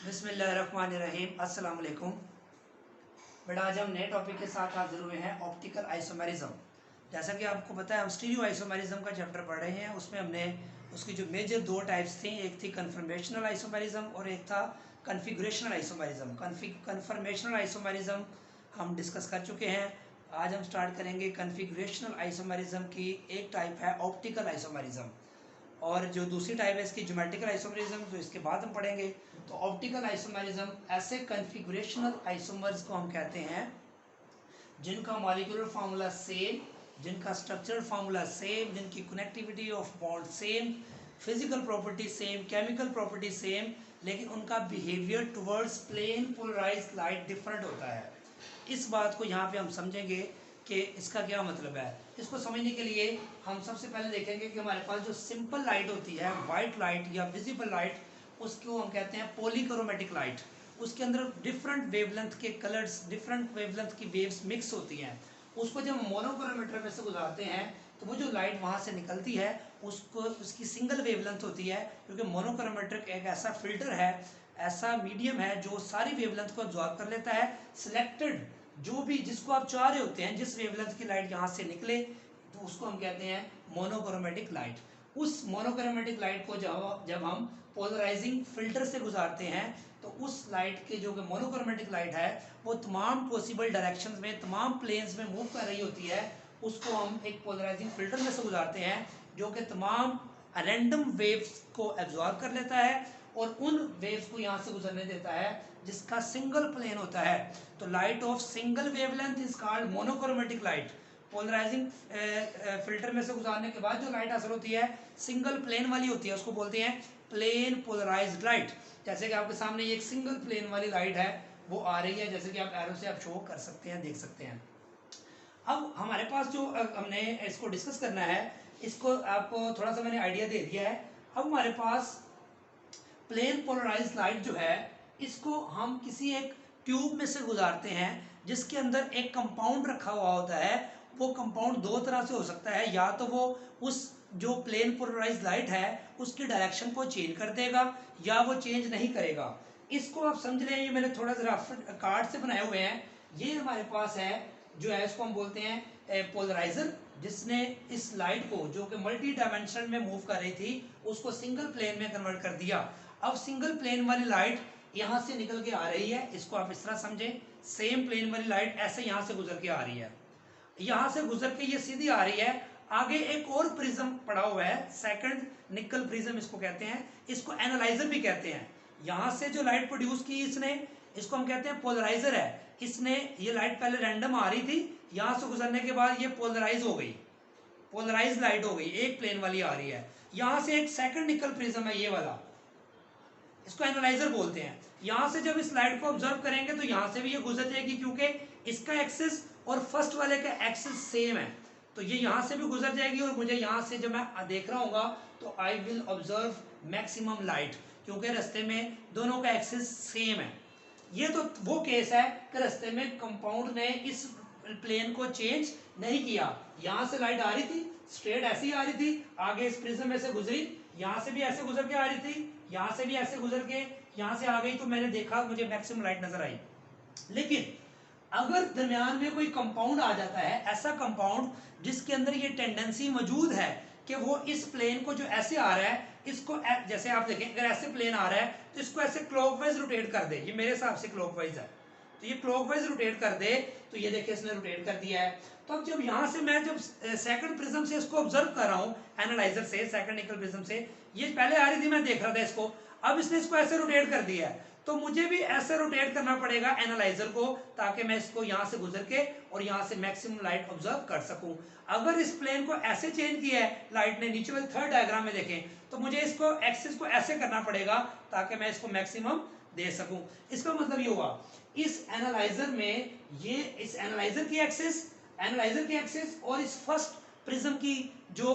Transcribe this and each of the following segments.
बिस्मिल्लाहिर्रहमानिर्रहीम, अस्सलाम वालेकुम। बेटा आज हम नए टॉपिक के साथ हाजिर हुए हैं, ऑप्टिकल आइसोमेरिज्म। जैसा कि आपको पता है हम स्टीरियो आइसोमेरिज्म का चैप्टर पढ़ रहे हैं। उसमें हमने उसकी जो मेजर दो टाइप्स थी, एक थी कन्फर्मेशनल आइसोमेरिज्म और एक था कन्फिगरेशनल आइसोमेरिज्म। कन्फर्मेशनल आइसोमेरिज्म हम डिस्कस कर चुके हैं। आज हम स्टार्ट करेंगे कन्फिगरेशनल आइसोमेरिज्म की एक टाइप है ऑप्टिकल आइसोमेरिज्म, और जो दूसरी टाइप है इसकी ज्योमेट्रिकल आइसोमेरिज्म, जो इसके बाद हम पढ़ेंगे। तो ऑप्टिकल आइसोमेरिज्म ऐसे कन्फिगुरेशनल आइसोमर्स को हम कहते हैं जिनका मॉलिक्यूलर फार्मूला सेम, जिनका स्ट्रक्चरल फार्मूला सेम, जिनकी connectivity of bond same, physical property same, chemical property same, लेकिन उनका behaviour towards plane polarised light different होता है। इस बात को यहाँ पे हम समझेंगे कि इसका क्या मतलब है। इसको समझने के लिए हम सबसे पहले देखेंगे कि हमारे पास जो सिंपल लाइट होती है, वाइट लाइट या विजिबल लाइट, उसको हम कहते हैं पॉलीक्रोमेटिक लाइट। उसके अंदर डिफरेंट वेवलेंथ के कलर्स, डिफरेंट वेवलेंथ की वेव्स मिक्स होती हैं। उसको जब मोनोक्रोमेटर में से गुजारते हैं तो वो जो लाइट वहाँ से निकलती है उसको उसकी सिंगल वेवलेंथ होती है, क्योंकि मोनोक्रोमेटर एक ऐसा फिल्टर है, ऐसा मीडियम है जो सारी वेवलेंथ को अब्जॉर्ब कर लेता है। सिलेक्टेड जो भी जिसको आप चाह रहे होते हैं, जिस वेवलेंथ की लाइट यहाँ से निकले, तो उसको हम कहते हैं मोनोक्रोमेटिक लाइट। उस मोनोक्रोमेटिक लाइट को जब हम पोलराइजिंग फिल्टर से गुजारते हैं तो उस लाइट के जो मोनोक्रोमेटिक लाइट है वो तमाम पॉसिबल डायरेक्शंस में, तमाम प्लेन्स में मूव कर रही होती है। उसको हम एक पोलराइजिंग फिल्टर में से गुजारते हैं जो कि तमाम रैंडम वेव्स को एब्जॉर्ब कर लेता है और उन वेव्स को यहाँ से गुजरने देता है जिसका सिंगल प्लेन होता है। तो light of single wavelength is called monochromatic light. Polarising filter में से गुजारने के बाद जो लाइट हासिल होती है सिंगल प्लेन वाली होती है, उसको बोलते हैं प्लेन पोलराइज्ड लाइट। जैसे कि आपके सामने एक सिंगल प्लेन वाली लाइट है वो आ रही है, जैसे कि आप एरो से आप शो कर सकते हैं, देख सकते हैं। अब हमारे पास जो हमने इसको डिस्कस करना है, इसको आपको थोड़ा सा मैंने आइडिया दे दिया है। अब हमारे पास प्लेन पोलराइज्ड लाइट जो है, इसको हम किसी एक ट्यूब में से गुजारते हैं जिसके अंदर एक कंपाउंड रखा हुआ होता है। वो कंपाउंड दो तरह से हो सकता है, या तो वो उस जो प्लेन पोलराइज्ड लाइट है उसकी डायरेक्शन को चेंज कर देगा या वो चेंज नहीं करेगा। इसको आप समझ लें, ये मैंने थोड़ा सा कार्ड से बनाए हुए हैं। ये हमारे पास है जो है, इसको हम बोलते हैं पोलराइजर, जिसने इस लाइट को जो कि मल्टी डायमेंशन में मूव कर रही थी उसको सिंगल प्लेन में कन्वर्ट कर दिया। अब सिंगल प्लेन वाली लाइट यहाँ से निकल के आ रही है, इसको आप इस तरह समझें। सेम प्लेन वाली लाइट ऐसे यहाँ से गुजर के आ रही है, यहाँ से गुजर के ये सीधी आ रही है। आगे एक और प्रिज्म पड़ा हुआ है, सेकंड निकल प्रिज्म इसको कहते हैं, इसको एनालाइजर भी कहते हैं। यहाँ से जो लाइट प्रोड्यूस की इसने, इसको हम कहते हैं पोलराइजर है। इसने ये लाइट पहले रैंडम आ रही थी, यहाँ से गुजरने के बाद ये पोलराइज हो गई, पोलराइज लाइट हो गई, एक प्लेन वाली आ रही है। यहाँ से एक सेकंड निकल प्रिज्म है ये वाला, इसको एनालाइजर बोलते हैं। यहाँ से जब इस लाइट को ऑब्जर्व करेंगे तो यहाँ से भी ये गुजर जाएगी, क्योंकि इसका एक्सिस और फर्स्ट वाले का एक्सिस सेम है, तो ये यहाँ से भी गुजर जाएगी। और मुझे यहाँ से जब मैं देख रहा हूँ तो I will observe maximum light, क्योंकि रास्ते में दोनों का एक्सिस सेम है। ये तो वो केस है कि रास्ते में कंपाउंड ने इस प्लेन को चेंज नहीं किया। यहाँ से लाइट आ रही थी, स्ट्रेट ऐसी आ रही थी, आगे इस प्रिज्म में से गुजरी, यहाँ से भी ऐसे गुजर के आ रही थी, यहाँ से भी ऐसे गुजर के यहाँ से आ गई, तो मैंने देखा मुझे मैक्सिमम लाइट नजर आई। लेकिन अगर दरमियान में कोई कंपाउंड आ जाता है, ऐसा कंपाउंड जिसके अंदर ये टेंडेंसी मौजूद है कि वो इस प्लेन को जो ऐसे आ रहा है इसको, जैसे आप देखें अगर ऐसे प्लेन आ रहा है तो इसको ऐसे क्लॉकवाइज रोटेट कर दे, ये मेरे हिसाब से क्लॉकवाइज है, तो ये क्लॉकवाइज रोटेट कर दे, तो ये देखिए इसने रोटेट कर दिया है। तो अब जब यहाँ से मैं जब सेकंड प्रिज्म से इसको ऑब्जर्व कर रहा हूँ, एनालाइजर से, सेकंड निकल प्रिज्म से, ये पहले आ रही थी मैं देख रहा था इसको, अब इसने इसको ऐसे रोटेट कर दिया है, तो मुझे भी ऐसे रोटेट करना पड़ेगा एनालाइजर को, ताकि मैं इसको यहाँ से गुजर के और यहाँ से मैक्सिमम लाइट ऑब्जर्व कर सकूं। अगर इस प्लेन को ऐसे चेंज किया है लाइट ने, नीचे वाले थर्ड डायग्राम में देखें, तो मुझे इसको एक्सिस को ऐसे करना पड़ेगा ताकि मैं इसको मैक्सिमम दे सकूं। इसका मतलब ये हुआ इस एनालाइजर में, ये इस एनालाइजर की एक्सिस और इस फर्स्ट प्रिज्म की जो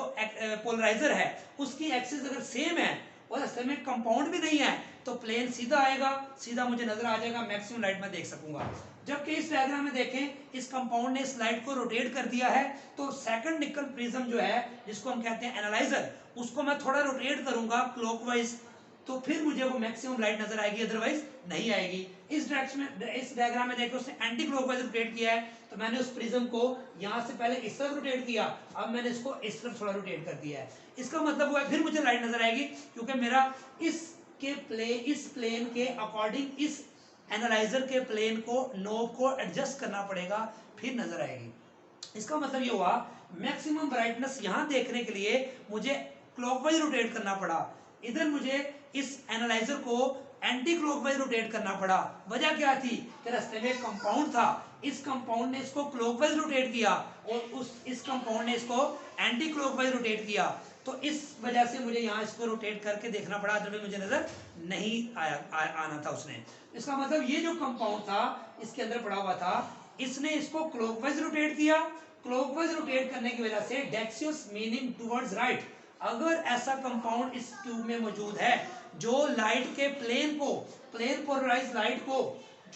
पोलराइजर है उसकी एक्सिस अगर सेम है और रास्ते में कंपाउंड भी नहीं है, तो प्लेन सीधा आएगा, सीधा मुझे नजर आ जाएगा, मैक्सिमम लाइट में देख सकूंगा। जबकि इस डायग्राम में देखें इस कंपाउंड ने इस लाइट को रोटेट कर दिया है, तो सेकंड निकल प्रिज्म जो है जिसको हम कहते हैं एनालाइजर, उसको मैं थोड़ा रोटेट करूंगा क्लॉकवाइज, तो फिर मुझे वो मैक्सिमम लाइट नजर आएगी, अदरवाइज नहीं आएगी। इस डायरेक्शन में, इस डायग्राम में देखो उसने एंटी क्लॉकवाइज रोटेट किया है, तो मैंने उस प्रिज्म को यहाँ से पहले इस तरफ रोटेट किया, अब मैंने इसको इस तरफ थोड़ा रोटेट कर दिया है। इसका मतलब हुआ फिर मुझे लाइट नजर आएगी, क्योंकि मेरा इस प्लेन के अकॉर्डिंग इस एनालाइजर के प्लेन को नोब को एडजस्ट करना पड़ेगा, फिर नजर आएगी। इसका मतलब ये हुआ मैक्सिमम ब्राइटनेस यहाँ देखने के लिए मुझे क्लॉकवाइज रोटेट करना पड़ा, इधर मुझे इस एनालाइजर को एंटी क्लॉकवाइज रोटेट करना पड़ा। वजह क्या थी कि रास्ते में एक कंपाउंड था, इस कंपाउंड ने इसको क्लॉकवाइज रोटेट किया और इस कंपाउंड ने इसको एंटी क्लॉकवाइज रोटेट किया, तो इस वजह से मुझे यहाँ इसको रोटेट करके देखना पड़ा, अदरवाइज मुझे नजर नहीं आना था उसने। इसका मतलब ये जो कंपाउंड था इसके अंदर पड़ा हुआ था, इसने इसको क्लॉकवाइज रोटेट किया, क्लॉकवाइज रोटेट करने की वजह से डेक्सियस मीनिंग टुवर्ड्स राइट। अगर ऐसा कंपाउंड इस ट्यूब में मौजूद है जो लाइट के प्लेन पोलराइज लाइट को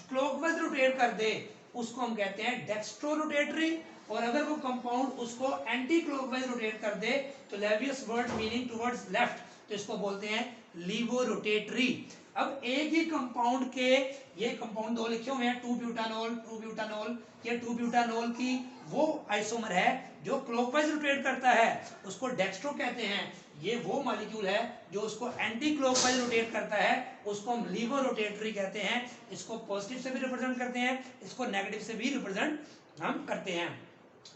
क्लॉकवाइज रोटेट कर दे, उसको हम कहते हैं डेक्स्ट्रो रोटेटरी। और अगर वो कंपाउंड उसको एंटी क्लॉकवाइज रोटेट कर दे तो लेवियस वर्ड मीनिंग टुवर्ड्स लेफ्ट, तो इसको बोलते हैं लीवो रोटेटरी। अब एक ही कंपाउंड के, ये कंपाउंड दो लिखे हुए हैं, 2-ब्यूटानॉल, ये 2-ब्यूटानॉल की वो आइसोमर है जो क्लॉकवाइज रोटेट करता है, उसको डेक्स्ट्रो कहते हैं। ये वो मॉलिक्यूल है जो उसको एंटी क्लॉकवाइज रोटेट करता है, उसको हम लीवो रोटेटरी कहते हैं। इसको पॉजिटिव से भी रिप्रेजेंट करते हैं, इसको नेगेटिव से भी रिप्रेजेंट हम करते हैं।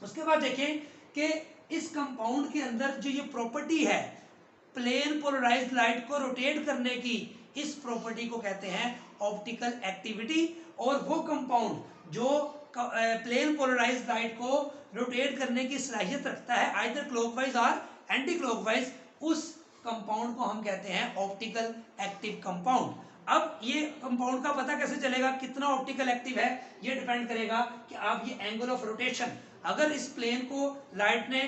उसके बाद देखें कि इस कंपाउंड के अंदर जो ये प्रॉपर्टी है प्लेन पोलराइज्ड लाइट को रोटेट करने की, इस प्रॉपर्टी को कहते हैं ऑप्टिकल एक्टिविटी। और वो कंपाउंड जो प्लेन पोलराइज्ड लाइट को रोटेट करने की सलाहियत रखता है आइदर क्लॉकवाइज और एंटी क्लॉकवाइज, उस कंपाउंड को हम कहते हैं ऑप्टिकल एक्टिव कंपाउंड। अब ये कंपाउंड का पता कैसे चलेगा कितना ऑप्टिकल एक्टिव है, ये डिपेंड करेगा कि आप ये एंगल ऑफ रोटेशन, अगर इस प्लेन को लाइट ने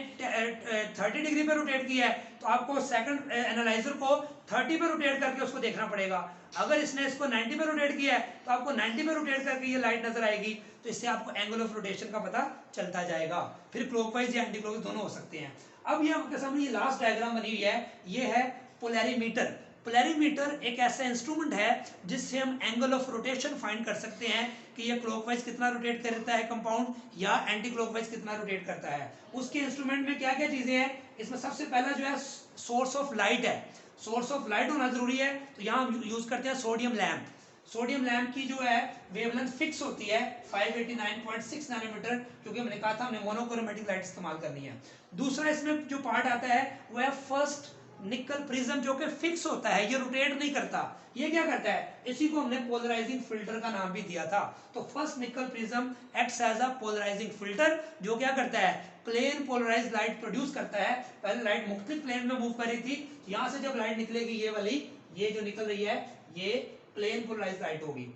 30 डिग्री पे रोटेट किया है तो आपको सेकंड एनालाइजर को 30 पे रोटेट करके उसको देखना पड़ेगा। अगर इसने इसको 90 पे रोटेट किया है तो आपको 90 पे रोटेट करके ये लाइट नजर आएगी, तो इससे आपको एंगल ऑफ रोटेशन का पता चलता जाएगा। फिर क्लॉकवाइज या एंटी क्लॉकवाइज दोनों हो सकते हैं। अब ये आपके सामने ये लास्ट डायग्राम बनी हुई है, ये है पोलैरीमीटर। पोलैरीमीटर एक ऐसा इंस्ट्रूमेंट है जिससे हम एंगल ऑफ रोटेशन फाइंड कर सकते हैं कि ये क्लॉकवाइज कितना रोटेट करता है कंपाउंड या एंटी क्लॉकवाइज कितना रोटेट करता है। उसके इंस्ट्रूमेंट में क्या क्या चीजें हैं, इसमें सबसे पहला जो है सोर्स ऑफ लाइट है, सोर्स ऑफ लाइट होना जरूरी है। तो यहाँ हम यूज करते हैं सोडियम लैंप। सोडियम लैंप की जो है वेवलेंथ फिक्स होती है 589.6 नैनोमीटर, क्योंकि हमने कहा था हमने मोनोक्रोमेटिक लाइट इस्तेमाल करनी है। दूसरा इसमें जो पार्ट आता है वो है फर्स्ट निकल प्रिज्म, जो कि फिक्स होता है, ये रोटेट नहीं करता। ये क्या करता है, इसी को हमने पोलराइजिंग फिल्टर का नाम भी दिया था। तो first Nicol prism acts as a polarising filter, जो क्या करता है प्लेन पोलराइज्ड लाइट प्रोड्यूस करता है। पहले लाइट मुख्तलिफ प्लेन में मूव कर रही थी, यहाँ से जब लाइट निकलेगी ये वाली, ये जो निकल रही है ये प्लेन पोलराइज्ड लाइट होगी।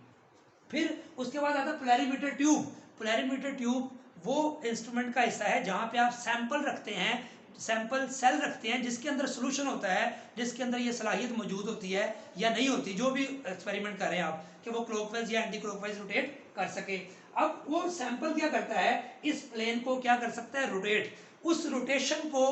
फिर उसके बाद आता है पोलैरीमीटर ट्यूब। पोलैरीमीटर ट्यूब वो इंस्ट्रूमेंट का हिस्सा है जहाँ पे आप सैंपल रखते हैं, सैंपल सेल रखते हैं जिसके अंदर सोल्यूशन होता है, जिसके अंदर ये सलाहियत मौजूद होती है या नहीं होती, जो भी एक्सपेरिमेंट कर रहे हैं आप, कि वो क्लॉकवाइज या एंटी क्लॉकवाइज रोटेट कर सके। अब वो सैंपल क्या करता है, इस प्लेन को क्या कर सकता है रोटेट। उस रोटेशन को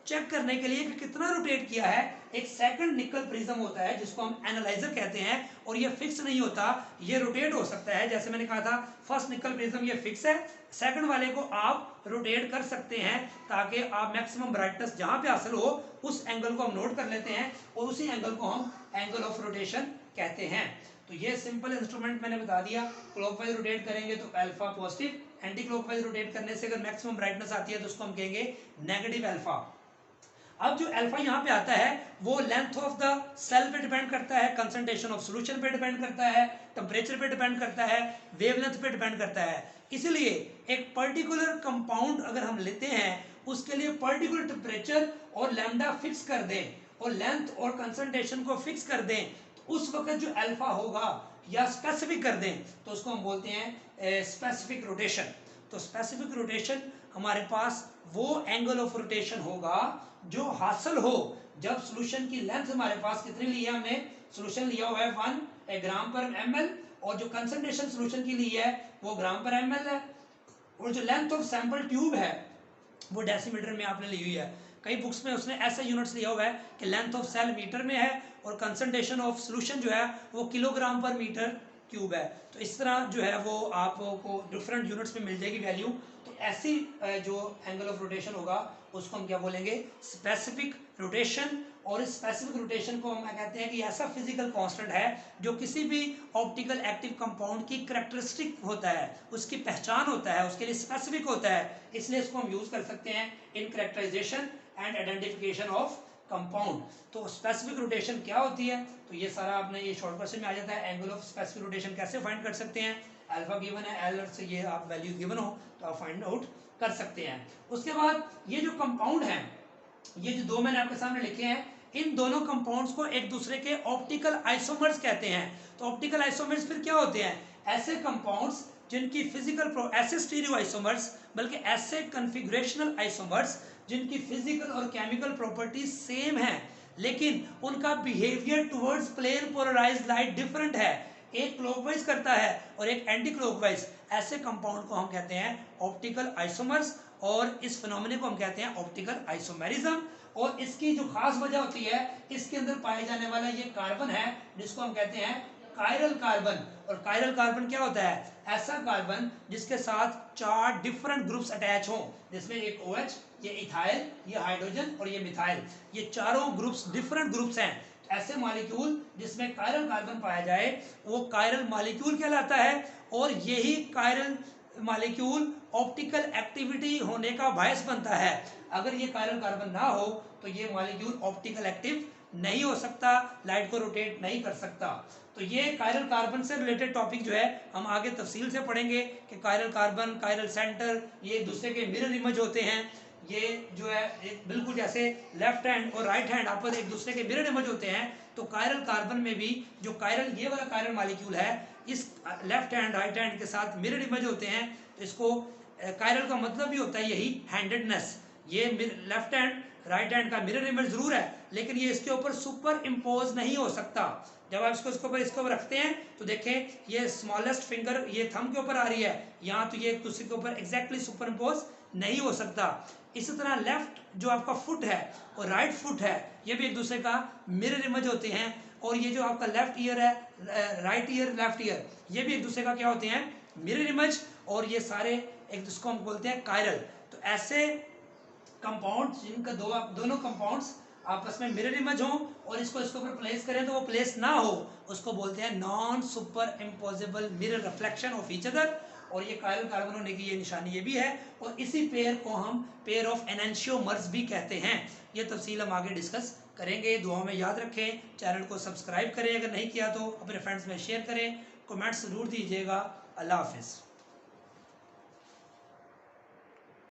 चेक करने के लिए कि कितना रोटेट किया है, एक सेकंड निकल प्रिज्म होता है जिसको हम एनालाइजर कहते हैं, और ये फिक्स नहीं होता, ये रोटेट हो सकता है। जैसे मैंने कहा था फर्स्ट निकल प्रिज्म ये फिक्स है, सेकंड वाले को आप रोटेट कर सकते हैं ताकि आप मैक्सिमम ब्राइटनेस जहां पे हासिल हो उस एंगल को हम नोट कर लेते हैं और उसी एंगल को हम एंगल ऑफ रोटेशन कहते हैं। तो ये सिंपल इंस्ट्रूमेंट मैंने बता दिया। क्लॉकवाइज रोटेट करेंगे तो alpha positive, anti clockwise rotate करने से अगर मैक्सिमम ब्राइटनेस आती है तो उसको हम कहेंगे नेगेटिव अल्फा। अब जो अल्फा यहाँ पे आता है वो लेंथ ऑफ द सेल पे डिपेंड करता है, कंसंट्रेशन ऑफ सॉल्यूशन पे डिपेंड करता है, टेम्परेचर पे डिपेंड करता है, वेवलेंथ पे डिपेंड करता है। इसलिए एक पर्टिकुलर कंपाउंड अगर हम लेते हैं उसके लिए पर्टिकुलर टेम्परेचर और लैम्डा फिक्स कर दें और लेंथ और कंसंट्रेशन को फिक्स कर दें, तो उस वक्त जो अल्फा होगा या स्पेसिफिक कर दें तो उसको हम बोलते हैं स्पेसिफिक रोटेशन। तो स्पेसिफिक रोटेशन हमारे पास वो एंगल ऑफ रोटेशन होगा जो हासिल हो जब सॉल्यूशन की लेंथ हमारे पास कितनी ली है, हमने सॉल्यूशन लिया हुआ है 1 ग्राम पर ml, और जो कंसंट्रेशन सॉल्यूशन की ली है वो ग्राम पर ml है, और जो लेंथ ऑफ सैंपल ट्यूब है वो डेसीमीटर में आपने ली हुई है। कई बुक्स में उसने ऐसा यूनिट्स लिया हुआ है कि लेंथ ऑफ सेल मीटर में है और कंसंट्रेशन ऑफ सोल्यूशन जो है वो किलोग्राम पर मीटर क्यूब है। तो इस तरह जो है वो आपको डिफरेंट यूनिट्स में मिल जाएगी वैल्यू। तो ऐसी जो एंगल ऑफ रोटेशन होगा उसको हम क्या बोलेंगे, स्पेसिफिक रोटेशन। और इस स्पेसिफिक रोटेशन को हम कहते हैं कि ऐसा फिजिकल कांस्टेंट है जो किसी भी ऑप्टिकल एक्टिव कंपाउंड की कैरेक्टरिस्टिक होता है, उसकी पहचान होता है, उसके लिए स्पेसिफिक होता है, इसलिए इसको हम यूज कर सकते हैं in characterization and identification of compound. तो स्पेसिफिक रोटेशन क्या होती है, तो ये सारा आपने ये शॉर्ट क्वेश्चन में आ जाता है। एंगल ऑफ स्पेसिफिक रोटेशन कैसे फाइंड कर सकते हैं, अल्फा गिवन है, एल से ये आप वैल्यू गिवन हो तो आप फाइंड आउट कर सकते हैं। उसके बाद ये जो कंपाउंड है, ये जो दो मैंने आपके सामने लिखे हैं, इन दोनों कंपाउंड्स को एक दूसरे के ऑप्टिकल आइसोमर्स कहते हैं। तो ऑप्टिकल आइसोमर्स फिर क्या होते हैं, ऐसे कंपाउंड्स जिनकी फिजिकल ऐसे स्टीरियो आइसोमर्स, बल्कि ऐसे कन्फिगरेशनल आइसोमर्स जिनकी फिजिकल और केमिकल प्रॉपर्टीज सेम है लेकिन उनका behaviour towards plane polarised light different है, एक क्लॉकवाइज करता है और एक एंटी क्लॉकवाइज। ऐसे कंपाउंड को हम कहते हैं ऑप्टिकल आइसोमर्स और इस फिनोमेना को हम कहते हैं ऑप्टिकल आइसोमेरिज्म। और इसकी जो खास वजह होती है, इसके अंदर पाए जाने वाला ये कार्बन है जिसको हम कहते हैं कायरल कार्बन। और कायरल कार्बन क्या होता है, ऐसा कार्बन जिसके साथ 4 डिफरेंट ग्रुप्स अटैच हों, जिसमें एक OH, ये इथाइल, ये हाइड्रोजन और ये मिथाइल, ये चारों ग्रुप्स डिफरेंट ग्रुप्स हैं। ऐसे मॉलिक्यूल जिसमें कायरल कार्बन पाया जाए वो कायरल मॉलिक्यूल कहलाता है। और यही कायरल मॉलिक्यूल ऑप्टिकल एक्टिविटी होने का बायस बनता है। अगर ये कायरल कार्बन ना हो तो ये मॉलिक्यूल ऑप्टिकल एक्टिव नहीं हो सकता, लाइट को रोटेट नहीं कर सकता। तो ये कायरल कार्बन से रिलेटेड टॉपिक जो है हम आगे तफसील से पढ़ेंगे कि कायरल कार्बन, कायरल सेंटर, ये एक दूसरे के मिरर इमेज होते हैं। ये जो है एक बिल्कुल जैसे लेफ्ट हैंड और राइट हैंड आप एक दूसरे के मिरर इमेज होते हैं। तो कायरल कार्बन में भी जो कायरल ये वाला कायरल मॉलिक्यूल है, इस लेफ्ट हैंड राइट हैंड के साथ मिरर इमेज होते हैं। तो इसको कायरल का मतलब भी होता है यही हैंडेडनेस। ये लेफ्ट हैंड राइट हैंड का मिरर इमेज जरूर है लेकिन ये इसके ऊपर सुपर इम्पोज नहीं हो सकता। जब आप इसके ऊपर रखते हैं तो देखें ये स्मॉलेस्ट फिंगर ये थंब के ऊपर आ रही है, यहाँ तो ये एक दूसरे के ऊपर एग्जैक्टली सुपर इम्पोज नहीं हो सकता। इसी तरह लेफ्ट जो आपका फुट है और राइट फुट है, ये भी एक दूसरे का मिरर इमेज होते हैं। और ये जो आपका लेफ्ट ईयर है, राइट ईयर, लेफ्ट ईयर, ये भी एक दूसरे का क्या होते हैं, मिरर इमेज। और ये सारे एक दूसरे को हम बोलते हैं कायरल। तो ऐसे कंपाउंड जिनका दोनों कंपाउंड्स आपस में मिरर इमेज हो और इसके ऊपर प्लेस करें तो वो प्लेस ना हो, उसको बोलते हैं non super imposable mirror reflection of each other. और ये कायरल कार्बन होने की ये निशानी ये भी है। और इसी पेयर को हम पेयर ऑफ एनेंशियोमर्स भी कहते हैं। ये तफसील हम आगे डिस्कस करेंगे। दुआ में याद रखें, चैनल को सब्सक्राइब करें, अगर नहीं किया तो अपने फ्रेंड्स में शेयर करें, कमेंट्स जरूर दीजिएगा। अल्लाह हाफिज़।